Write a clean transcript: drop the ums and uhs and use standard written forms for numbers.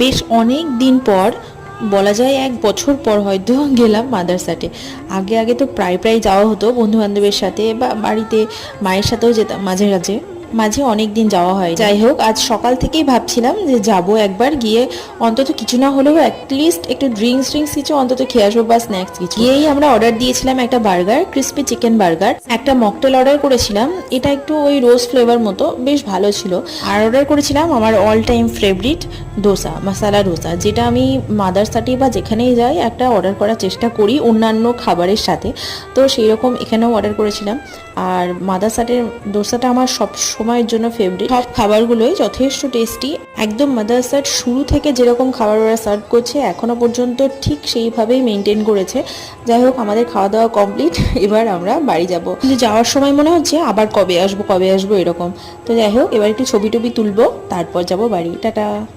বেশ অনেক দিন পর, বলা যায় 1 বছর পর হয়তো গেলাম মাদারসাটে। আগে আগে তো প্রায় প্রায় যাওয়া হতো বন্ধু বান্ধবের সাথে, বা বাড়িতে মায়ের সাথেও যেতাম মাঝে মাঝে। মাঝে অনেক দিন যাওয়া হয়। যাই হোক, আজ সকাল থেকেই ভাবছিলাম যে যাব একবার, গিয়ে অন্তত কিছু না হলেও অ্যাটলিস্ট একটু ড্রিঙ্কস কিছু অন্তত খেয়ে আসবো, বা স্ন্যাক্স কিছু। গিয়েই আমরা অর্ডার দিয়েছিলাম একটা বার্গার, ক্রিস্পি চিকেন বার্গার, একটা মকটেল অর্ডার করেছিলাম, এটা একটু ওই রোজ ফ্লেভার মতো, বেশ ভালো ছিল। আর অর্ডার করেছিলাম আমার অল টাইম ফেভারিট ডোসা, মশালা ডোসা, যেটা আমি মাদারসাটে বা যেখানেই যাই একটা অর্ডার করার চেষ্টা করি অন্যান্য খাবারের সাথে। তো সেই রকম এখানেও অর্ডার করেছিলাম। আর মাদারসাটের ডোসাটা আমার সব সময়ের জন্য ফেভারিট। সব খাবারগুলোই যথেষ্ট টেস্টি। একদম মাদারসাট শুরু থেকে যেরকম খাবার ওরা সার্ভ করছে এখনো পর্যন্ত ঠিক সেইভাবেই মেনটেন করেছে। যাই হোক, আমাদের খাওয়া দাওয়া কমপ্লিট। এবার আমরা বাড়ি যাব, কিন্তু যাওয়ার সময় মনে হচ্ছে আবার কবে আসবো এরকম। তো যাই হোক, এবার একটু ছবি টবি তুলবো, তারপর যাব বাড়ি। টাটা।